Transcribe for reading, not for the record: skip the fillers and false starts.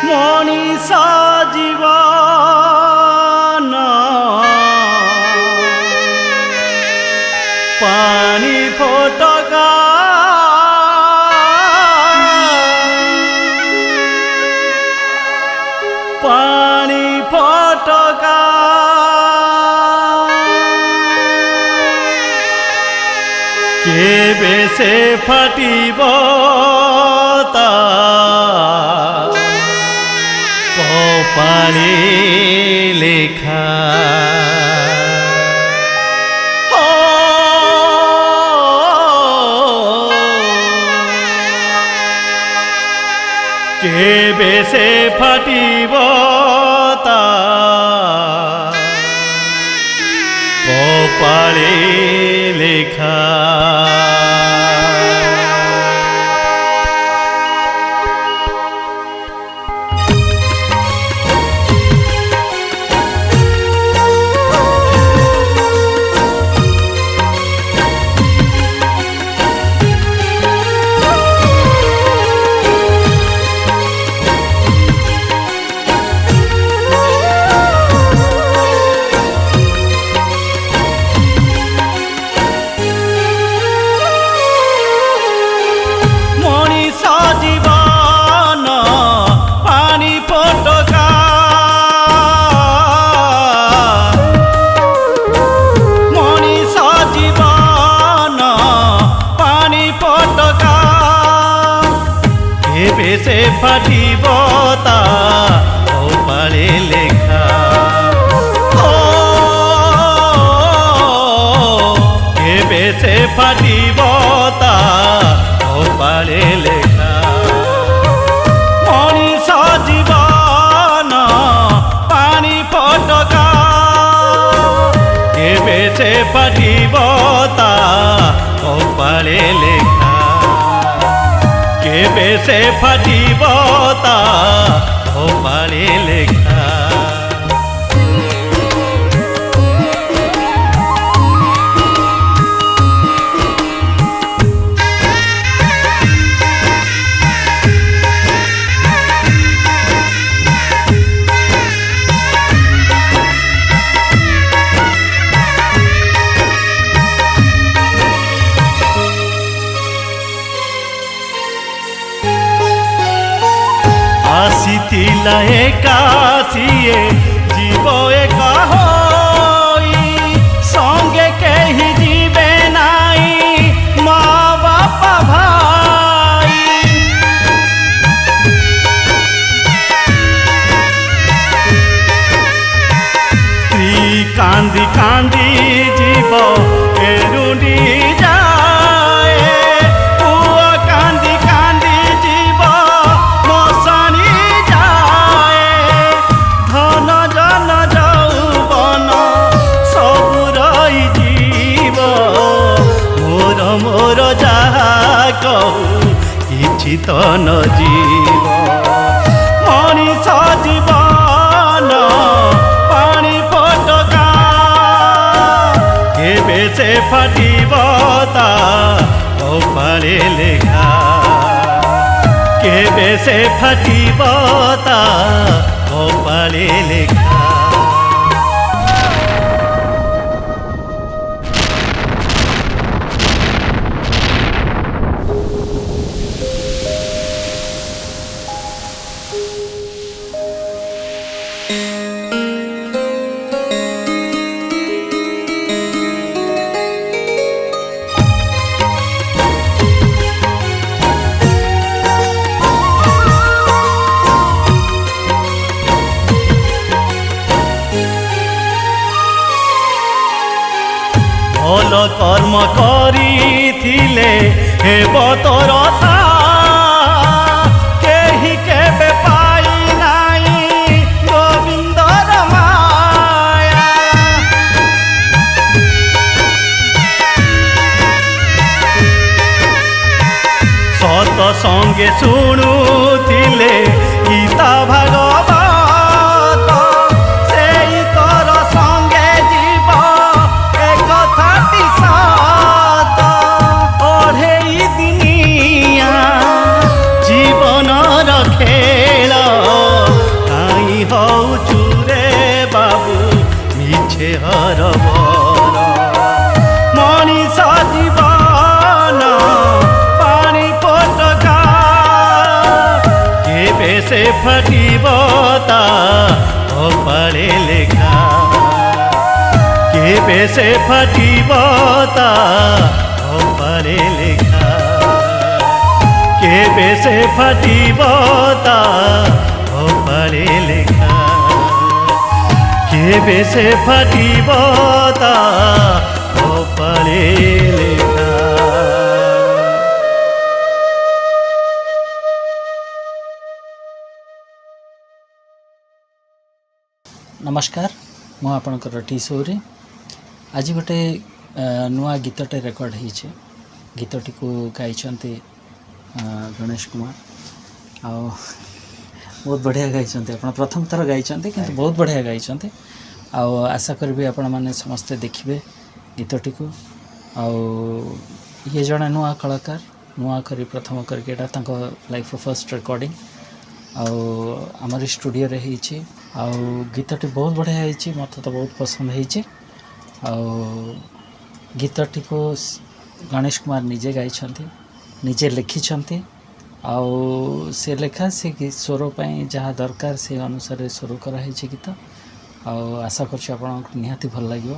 मनीष जीवन पानी फोटका पानी फोटका केबे से फटिब ता कपाले लेखा केबे से फटिब ता कपाले लेखा से फटिब ता कपाले लेखा केबे से फटिब ता कपाले लेखा मनीष जीवन पानी फोटका केबे से फटिब ता कपाले लेखा केबे से फटिब ता कपाले लेखा आसीतिला एकासिए जीव एका होई संगे केही जीवे नाई माँ बापा भाई स्त्री कांदी कांदी जीव एरुंडी जाए पुआ कांदी कांदी जीव मोर जहा कहू किछि तो न जीव मनीष जीवन पानी फोटका केबे से फटिब ता कपाले लेखा केबे से फटिब ता कपाले लेखा ଭଲ କର୍ମ କରିଥିଲେ ହେବ ତୋର କେହି କେବେ ପାଇନାହିଁ ଗୋବିନ୍ଦର ମାୟା। ସତ ସଙ୍ଗେ ଶୁଣୁଥିଲେ ଗୀତା ଭାଗବତ ସେଇ ତୋର ସଙ୍ଗେ ଯିବ ଏକଥାଟି ସତ। ଓଢ଼େଇ ଦିନିଆ ଜୀବନର ଖେଳ କାହିଁ ହଉଛୁ ରେ ବାବୁ ମିଛେ ହରବର। ମଣିଷ ଜୀବନ ପାଣି ଫୋଟକା କେବେ ସେ ଫାଟିବ ତା କପାଳେ ଲେଖା। କେବେ ସେ ଫାଟିବ ତା କପାଳେ ଲେଖା। କେବେ ସେ ଫାଟିବ ତା କପାଳେ ଲେଖା। କେବେ ସେ ଫାଟିବ ତା କପାଳେ ଲେଖା। नमस्कार मु आपणकर टी सौरी आज गोटे नुआ गीतटे रेकर्ड होइछे। गीतटी को गाई गणेश कुमार आ बहुत बढ़िया गाई आप प्रथम थर गाई कि बहुत बढ़िया गाई आशा करी आपण मैंने समस्ते देखिए गीतटी को। ये जड़े नुआ कलाकार नुआ करी प्रथम करके लाइफ फर्स्ट रिकॉर्डिंग आमर स्टूडियो रे होइछे। गीतटी बहुत बढ़िया होइछे मत तो बहुत पसंद होइछे। गीतटी को गणेश कुमार निजे गाई निजे लिखिछन्ति से लेखा से स्वर पाई जहाँ दरकार से अनुसार स्वर कराई गीत आशा कर निहाती भल लगे।